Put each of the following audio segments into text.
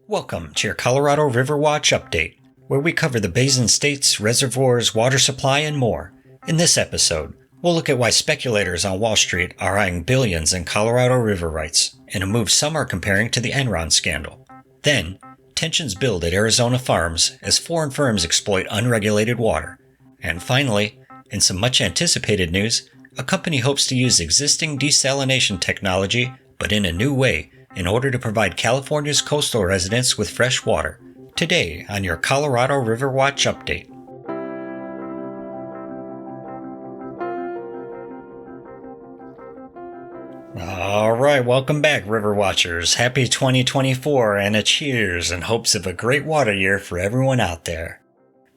Welcome to your Colorado River Watch update, where we cover the basin states, reservoirs, water supply, and more. In this episode, we'll look at why speculators on Wall Street are eyeing billions in Colorado river rights, in a move some are comparing to the Enron scandal. Then, tensions build at Arizona farms as foreign firms exploit unregulated water. And finally, in some much anticipated news, a company hopes to use existing desalination technology, but in a new way, in order to provide California's coastal residents with fresh water. Today on your Colorado River Watch update. Alright, welcome back River Watchers. Happy 2024 and a cheers in hopes of a great water year for everyone out there.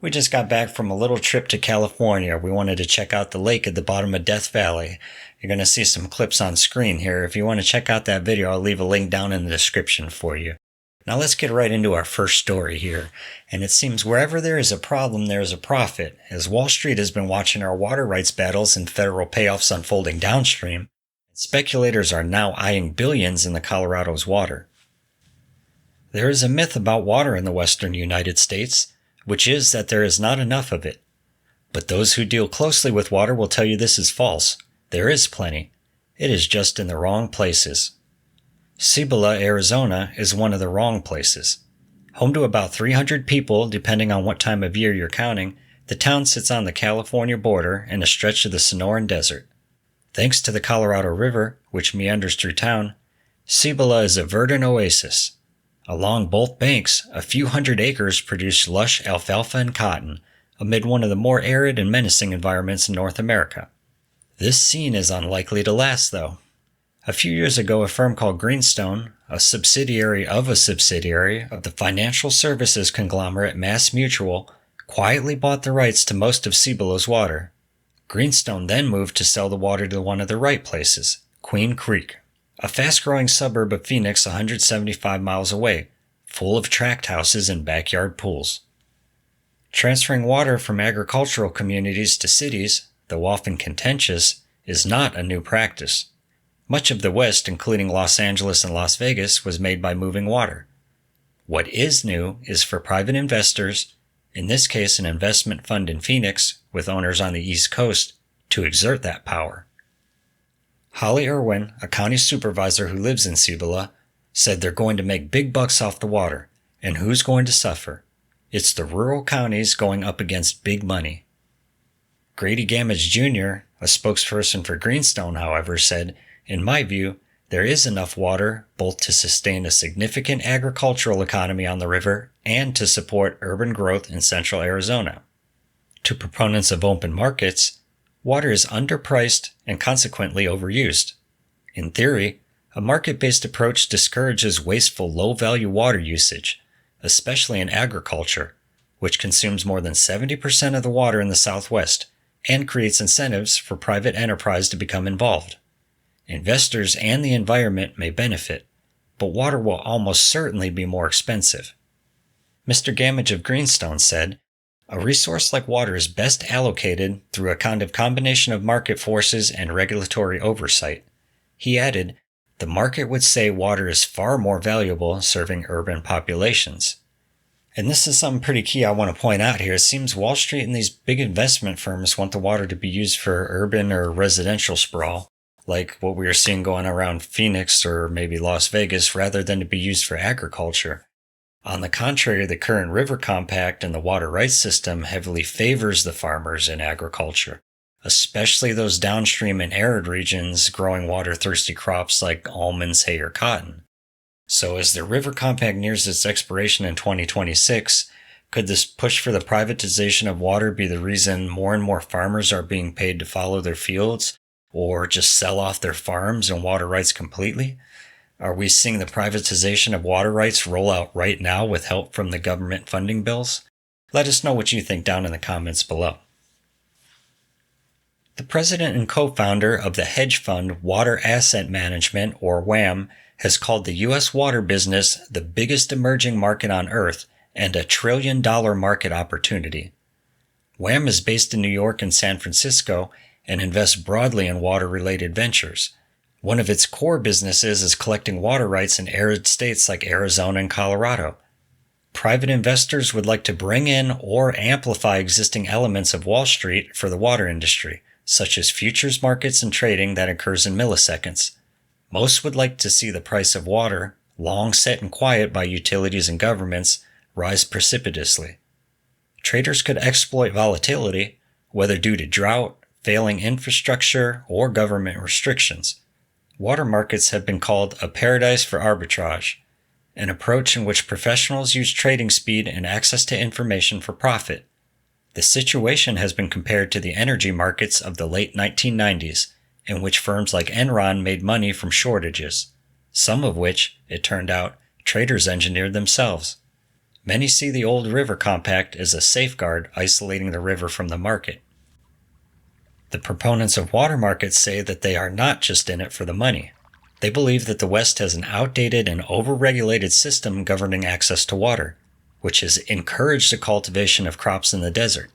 We just got back from a little trip to California. We wanted to check out the lake at the bottom of Death Valley. You're going to see some clips on screen here. If you want to check out that video, I'll leave a link down in the description for you. Now let's get right into our first story here. And it seems wherever there is a problem, there is a profit. As Wall Street has been watching our water rights battles and federal payoffs unfolding downstream, speculators are now eyeing billions in the Colorado's water. There is a myth about water in the western United States, which is that there is not enough of it. But those who deal closely with water will tell you this is false. There is plenty. It is just in the wrong places. SeaWell, Arizona is one of the wrong places. Home to about 300 people, depending on what time of year you're counting, the town sits on the California border in a stretch of the Sonoran Desert. Thanks to the Colorado River, which meanders through town, SeaWell is a verdant oasis. Along both banks, a few hundred acres produce lush alfalfa and cotton, amid one of the more arid and menacing environments in North America. This scene is unlikely to last, though. A few years ago, a firm called Greenstone, a subsidiary of the financial services conglomerate MassMutual, quietly bought the rights to most of SeaWell's water. Greenstone then moved to sell the water to one of the right places, Queen Creek, a fast-growing suburb of Phoenix 175 miles away, full of tract houses and backyard pools. Transferring water from agricultural communities to cities, though often contentious, is not a new practice. Much of the West, including Los Angeles and Las Vegas, was made by moving water. What is new is for private investors, in this case an investment fund in Phoenix with owners on the East Coast, to exert that power. Holly Irwin, a county supervisor who lives in SeaWell, said they're going to make big bucks off the water, and who's going to suffer? It's the rural counties going up against big money. Grady Gamage Jr., a spokesperson for Greenstone, however, said, "In my view, there is enough water both to sustain a significant agricultural economy on the river and to support urban growth in central Arizona." To proponents of open markets, water is underpriced and consequently overused. In theory, a market-based approach discourages wasteful, low-value water usage, especially in agriculture, which consumes more than 70% of the water in the Southwest and creates incentives for private enterprise to become involved. Investors and the environment may benefit, but water will almost certainly be more expensive. Mr. Gamage of Greenstone said, "A resource like water is best allocated through a kind of combination of market forces and regulatory oversight." He added, "The market would say water is far more valuable serving urban populations." And this is something pretty key I want to point out here. It seems Wall Street and these big investment firms want the water to be used for urban or residential sprawl, like what we are seeing going around Phoenix or maybe Las Vegas, rather than to be used for agriculture. On the contrary, the current river compact and the water rights system heavily favors the farmers in agriculture, especially those downstream and arid regions growing water-thirsty crops like almonds, hay, or cotton. So as the river compact nears its expiration in 2026, could this push for the privatization of water be the reason more and more farmers are being paid to follow their fields or just sell off their farms and water rights completely? Are we seeing the privatization of water rights roll out right now with help from the government funding bills? Let us know what you think down in the comments below. The president and co-founder of the hedge fund Water Asset Management, or WAM, has called the U.S. water business the biggest emerging market on Earth and a $1 trillion market opportunity. WAM is based in New York and San Francisco and invests broadly in water-related ventures. One of its core businesses is collecting water rights in arid states like Arizona and Colorado. Private investors would like to bring in or amplify existing elements of Wall Street for the water industry, such as futures markets and trading that occurs in milliseconds. Most would like to see the price of water, long set and quiet by utilities and governments, rise precipitously. Traders could exploit volatility, whether due to drought, failing infrastructure, or government restrictions. Water markets have been called a paradise for arbitrage, an approach in which professionals use trading speed and access to information for profit. The situation has been compared to the energy markets of the late 1990s, in which firms like Enron made money from shortages, some of which, it turned out, traders engineered themselves. Many see the old river compact as a safeguard isolating the river from the market. The proponents of water markets say that they are not just in it for the money. They believe that the West has an outdated and overregulated system governing access to water, which has encouraged the cultivation of crops in the desert.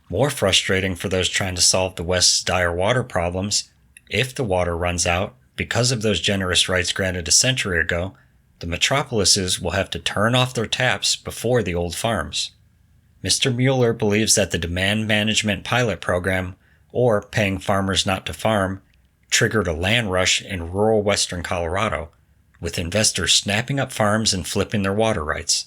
More frustrating for those trying to solve the West's dire water problems, if the water runs out, because of those generous rights granted a century ago, the metropolises will have to turn off their taps before the old farms. Mr. Mueller believes that the Demand Management Pilot Program, or Paying Farmers Not to Farm, triggered a land rush in rural western Colorado, with investors snapping up farms and flipping their water rights.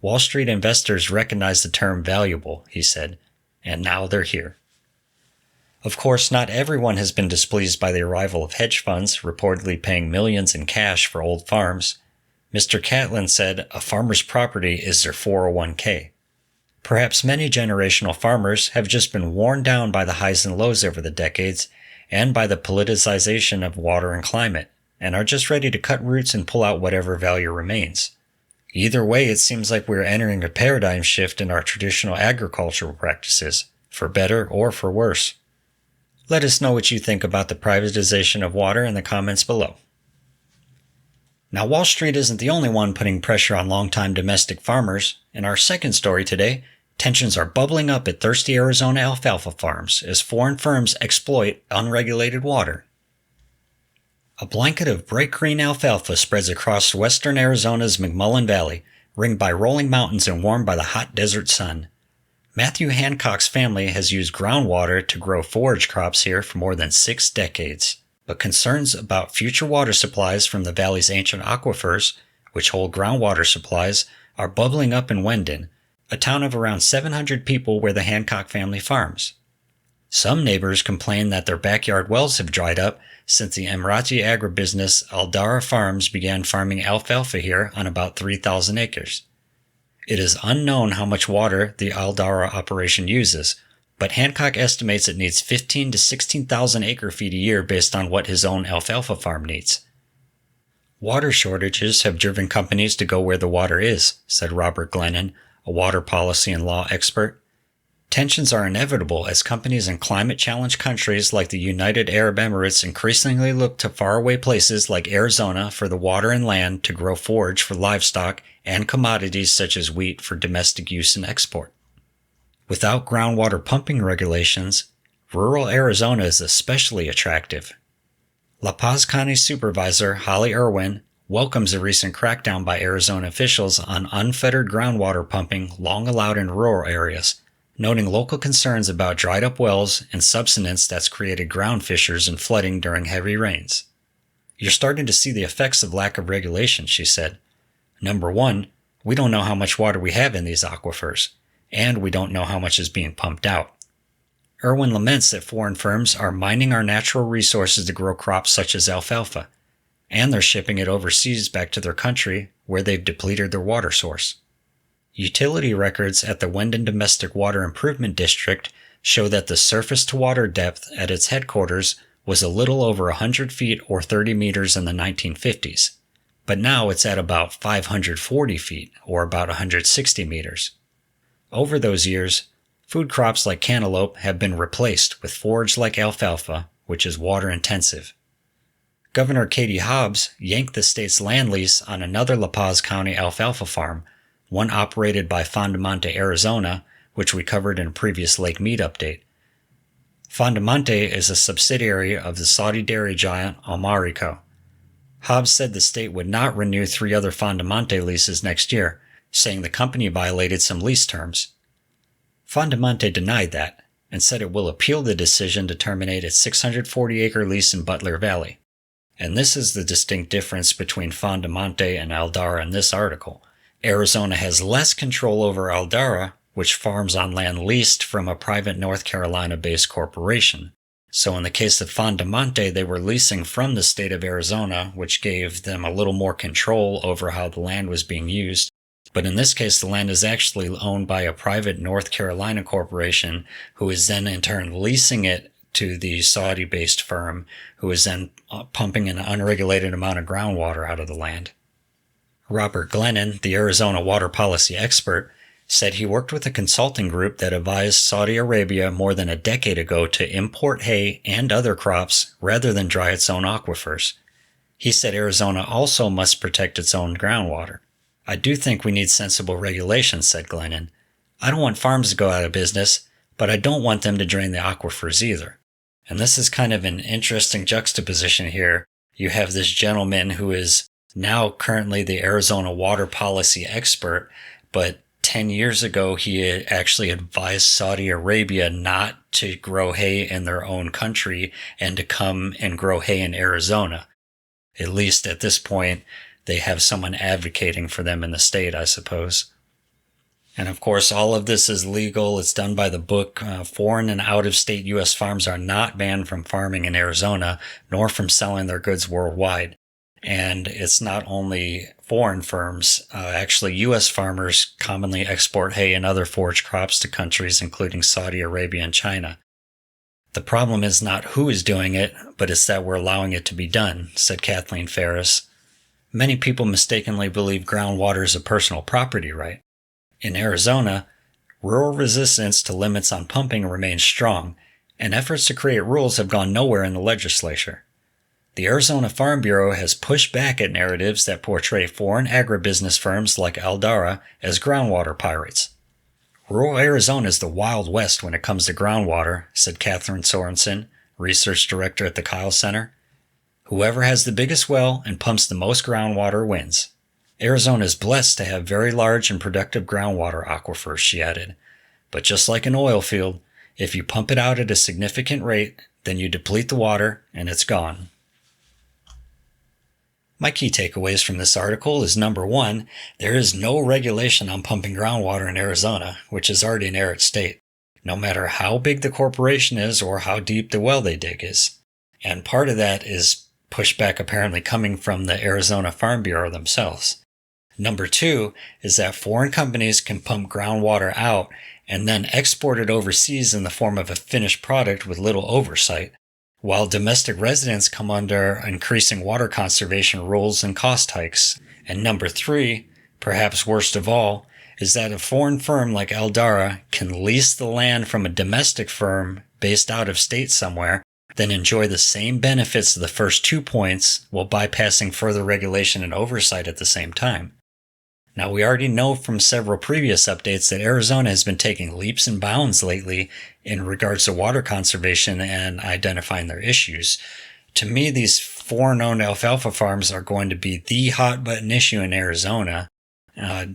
Wall Street investors recognize the term valuable, he said, and now they're here. Of course, not everyone has been displeased by the arrival of hedge funds reportedly paying millions in cash for old farms. Mr. Catlin said a farmer's property is their 401k. Perhaps many generational farmers have just been worn down by the highs and lows over the decades and by the politicization of water and climate, and are just ready to cut roots and pull out whatever value remains. Either way, it seems like we're entering a paradigm shift in our traditional agricultural practices, for better or for worse. Let us know what you think about the privatization of water in the comments below. Now, Wall Street isn't the only one putting pressure on longtime domestic farmers. In our second story today, tensions are bubbling up at thirsty Arizona alfalfa farms as foreign firms exploit unregulated water. A blanket of bright green alfalfa spreads across western Arizona's McMullen Valley, ringed by rolling mountains and warmed by the hot desert sun. Matthew Hancock's family has used groundwater to grow forage crops here for more than 6 decades, but concerns about future water supplies from the valley's ancient aquifers, which hold groundwater supplies, are bubbling up in Wendon, a town of around 700 people where the Hancock family farms. Some neighbors complain that their backyard wells have dried up since the Emirati agribusiness Dahra Farms began farming alfalfa here on about 3,000 acres. It is unknown how much water the Dahra operation uses, but Hancock estimates it needs 15 to 16,000 acre-feet a year based on what his own alfalfa farm needs. Water shortages have driven companies to go where the water is, said Robert Glennon, a water policy and law expert. Tensions are inevitable as companies in climate-challenged countries like the United Arab Emirates increasingly look to faraway places like Arizona for the water and land to grow forage for livestock and commodities such as wheat for domestic use and export. Without groundwater pumping regulations, rural Arizona is especially attractive. La Paz County Supervisor Holly Irwin welcomes a recent crackdown by Arizona officials on unfettered groundwater pumping long allowed in rural areas, noting local concerns about dried up wells and subsidence that's created ground fissures and flooding during heavy rains. You're starting to see the effects of lack of regulation, she said. Number one, we don't know how much water we have in these aquifers, and we don't know how much is being pumped out. Irwin laments that foreign firms are mining our natural resources to grow crops such as alfalfa, and they're shipping it overseas back to their country where they've depleted their water source. Utility records at the Wendon Domestic Water Improvement District show that the surface-to-water depth at its headquarters was a little over 100 feet or 30 meters in the 1950s, but now it's at about 540 feet or about 160 meters. Over those years, food crops like cantaloupe have been replaced with forage like alfalfa, which is water-intensive. Governor Katie Hobbs yanked the state's land lease on another La Paz County alfalfa farm, one operated by Fondemonte, Arizona, which we covered in a previous Lake Mead update. Fondomonte is a subsidiary of the Saudi dairy giant Almarico. Hobbs said the state would not renew 3 other Fondomonte leases next year, saying the company violated some lease terms. Fondomonte denied that and said it will appeal the decision to terminate its 640-acre lease in Butler Valley. And this is the distinct difference between Fondomonte and Dahra in this article. Arizona has less control over Dahra, which farms on land leased from a private North Carolina-based corporation. So in the case of Fondomonte, they were leasing from the state of Arizona, which gave them a little more control over how the land was being used. But in this case, the land is actually owned by a private North Carolina corporation, who is then in turn leasing it to the Saudi-based firm, who is then pumping an unregulated amount of groundwater out of the land. Robert Glennon, the Arizona water policy expert, said he worked with a consulting group that advised Saudi Arabia more than a decade ago to import hay and other crops rather than dry its own aquifers. He said Arizona also must protect its own groundwater. I do think we need sensible regulations, said Glennon. I don't want farms to go out of business, but I don't want them to drain the aquifers either. And this is kind of an interesting juxtaposition here. You have this gentleman who is now currently the Arizona water policy expert, but 10 years ago, he actually advised Saudi Arabia not to grow hay in their own country and to come and grow hay in Arizona. At least at this point, they have someone advocating for them in the state, I suppose. And of course, all of this is legal. It's done by the book. Foreign and out-of-state U.S. farms are not banned from farming in Arizona, nor from selling their goods worldwide. And it's not only foreign firms. Actually, U.S. farmers commonly export hay and other forage crops to countries including Saudi Arabia and China. The problem is not who is doing it, but it's that we're allowing it to be done, said Kathleen Ferris. Many people mistakenly believe groundwater is a personal property right. In Arizona, rural resistance to limits on pumping remains strong, and efforts to create rules have gone nowhere in the legislature. The Arizona Farm Bureau has pushed back at narratives that portray foreign agribusiness firms like Dahra as groundwater pirates. Rural Arizona is the Wild West when it comes to groundwater, said Catherine Sorensen, research director at the Kyle Center. Whoever has the biggest well and pumps the most groundwater wins. Arizona is blessed to have very large and productive groundwater aquifers, she added. But just like an oil field, if you pump it out at a significant rate, then you deplete the water and it's gone. My key takeaways from this article is number 1, there is no regulation on pumping groundwater in Arizona, which is already an arid state, no matter how big the corporation is or how deep the well they dig is. And part of that is pushback apparently coming from the Arizona Farm Bureau themselves. Number 2 is that foreign companies can pump groundwater out and then export it overseas in the form of a finished product with little oversight, while domestic residents come under increasing water conservation rules and cost hikes. And number 3, perhaps worst of all, is that a foreign firm like Dahra can lease the land from a domestic firm based out of state somewhere, then enjoy the same benefits of the first 2 points while bypassing further regulation and oversight at the same time. Now, we already know from several previous updates that Arizona has been taking leaps and bounds lately in regards to water conservation and identifying their issues. To me, these foreign-owned alfalfa farms are going to be the hot-button issue in Arizona.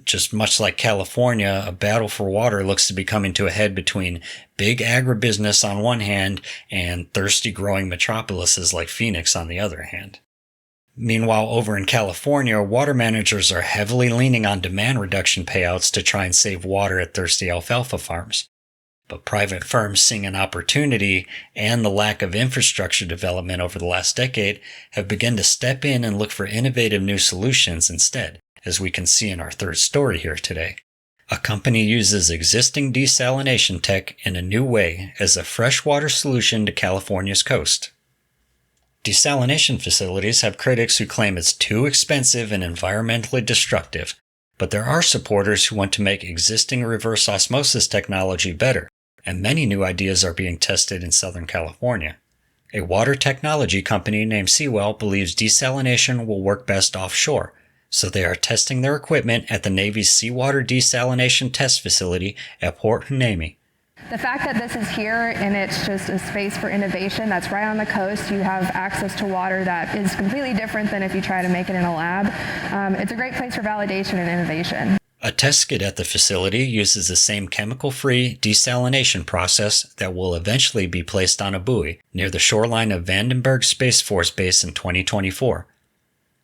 Just much like California, a battle for water looks to be coming to a head between big agribusiness on one hand and thirsty growing metropolises like Phoenix on the other hand. Meanwhile, over in California, water managers are heavily leaning on demand reduction payouts to try and save water at thirsty alfalfa farms. But private firms seeing an opportunity and the lack of infrastructure development over the last decade have begun to step in and look for innovative new solutions instead, as we can see in our third story here today. A company uses existing desalination tech in a new way as a freshwater solution to California's coast. Desalination facilities have critics who claim it's too expensive and environmentally destructive, but there are supporters who want to make existing reverse osmosis technology better, and many new ideas are being tested in Southern California. A water technology company named SeaWell believes desalination will work best offshore, so they are testing their equipment at the Navy's Seawater Desalination Test Facility at Port Hueneme. The fact that this is here and it's just a space for innovation that's right on the coast, you have access to water that is completely different than if you try to make it in a lab. It's a great place for validation and innovation. A test skid at the facility uses the same chemical-free desalination process that will eventually be placed on a buoy near the shoreline of Vandenberg Space Force Base in 2024.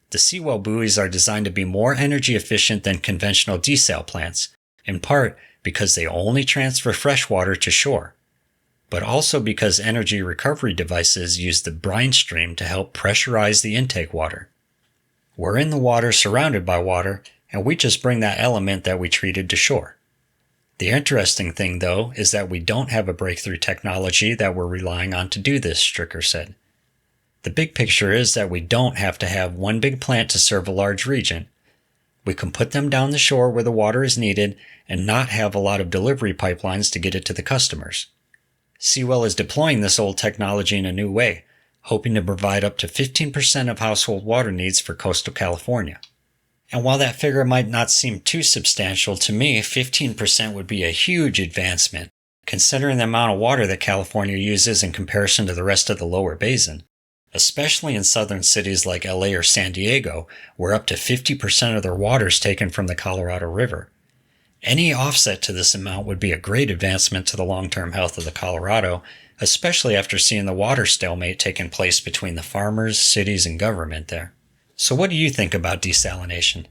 The SeaWell buoys are designed to be more energy efficient than conventional desal plants, in part because they only transfer fresh water to shore, but also because energy recovery devices use the brine stream to help pressurize the intake water. We're in the water surrounded by water, and we just bring that element that we treated to shore. The interesting thing, though, is that we don't have a breakthrough technology that we're relying on to do this, Stricker said. The big picture is that we don't have to have one big plant to serve a large region. We can put them down the shore where the water is needed and not have a lot of delivery pipelines to get it to the customers. SeaWell is deploying this old technology in a new way, hoping to provide up to 15% of household water needs for coastal California. And while that figure might not seem too substantial, to me, 15% would be a huge advancement, considering the amount of water that California uses in comparison to the rest of the lower basin, especially in southern cities like LA or San Diego, where up to 50% of their water is taken from the Colorado River. Any offset to this amount would be a great advancement to the long-term health of the Colorado, especially after seeing the water stalemate taking place between the farmers, cities, and government there. So what do you think about desalination?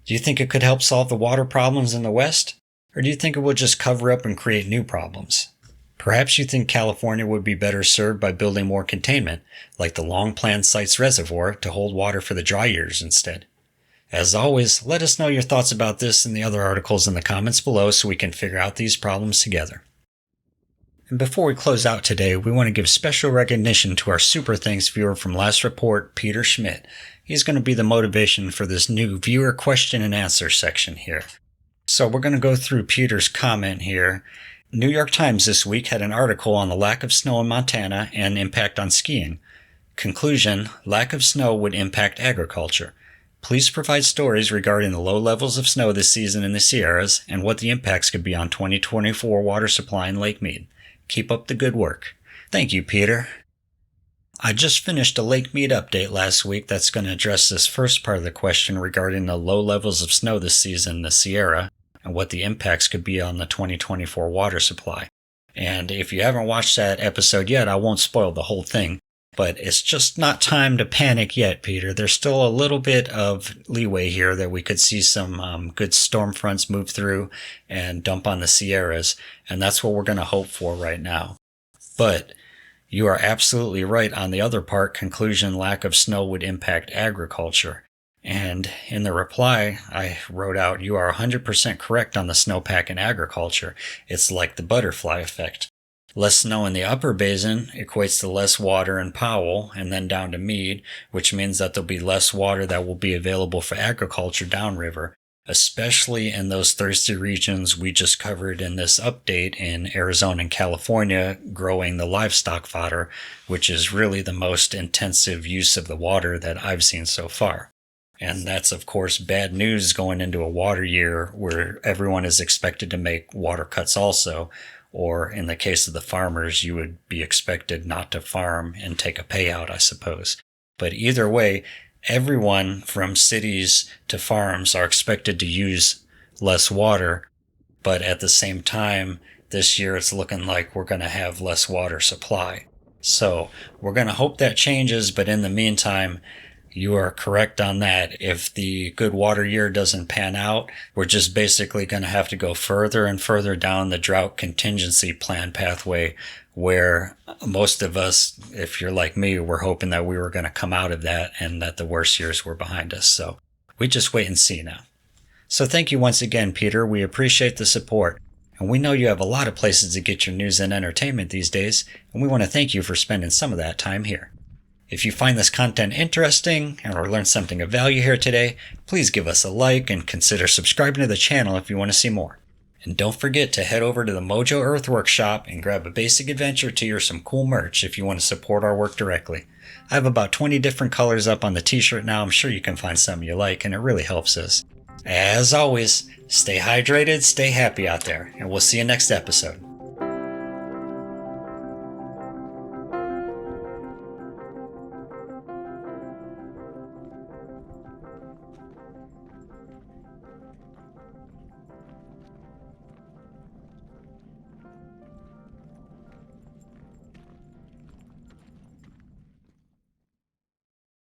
Do you think it could help solve the water problems in the West? Or do you think it will just cover up and create new problems? Perhaps you think California would be better served by building more containment, like the long-planned Sites Reservoir, to hold water for the dry years instead. As always, let us know your thoughts about this and the other articles in the comments below so we can figure out these problems together. And before we close out today, we want to give special recognition to our super thanks viewer from last report, Peter Schmidt. He's going to be the motivation for this new viewer question and answer section here. So we're going to go through Peter's comment here. New York Times this week had an article on the lack of snow in Montana and impact on skiing. Conclusion: lack of snow would impact agriculture. Please provide stories regarding the low levels of snow this season in the Sierras and what the impacts could be on 2024 water supply in Lake Mead. Keep up the good work. Thank you, Peter. I just finished a Lake Mead update last week that's going to address this first part of the question regarding the low levels of snow this season in the Sierra and what the impacts could be on the 2024 water supply. And if you haven't watched that episode yet, I won't spoil the whole thing, but it's just not time to panic yet, Peter. There's still a little bit of leeway here that we could see some good storm fronts move through and dump on the Sierras, and that's what we're going to hope for right now. But you are absolutely right on the other part, conclusion: lack of snow would impact agriculture. And in the reply, I wrote out, you are 100% correct on the snowpack in agriculture. It's like the butterfly effect. Less snow in the upper basin equates to less water in Powell and then down to Mead, which means that there'll be less water that will be available for agriculture downriver, especially in those thirsty regions we just covered in this update in Arizona and California, growing the livestock fodder, which is really the most intensive use of the water that I've seen so far. And that's, of course, bad news going into a water year where everyone is expected to make water cuts also, or in the case of the farmers, you would be expected not to farm and take a payout, I suppose. But either way, everyone from cities to farms are expected to use less water, but at the same time, this year it's looking like we're going to have less water supply. So we're going to hope that changes, but in the meantime, you are correct on that. If the good water year doesn't pan out, we're just basically going to have to go further and further down the drought contingency plan pathway, where most of us, if you're like me, were hoping that we were going to come out of that and that the worst years were behind us. So we just wait and see now. So thank you once again, Peter. We appreciate the support. And we know you have a lot of places to get your news and entertainment these days, and we want to thank you for spending some of that time here. If you find this content interesting or learned something of value here today, please give us a like and consider subscribing to the channel if you want to see more. And don't forget to head over to the Mojo Earthworks shop and grab a basic adventure tee or some cool merch if you want to support our work directly. I have about 20 different colors up on the t-shirt now. I'm sure you can find some you like, and it really helps us. As always, stay hydrated, stay happy out there, and we'll see you next episode.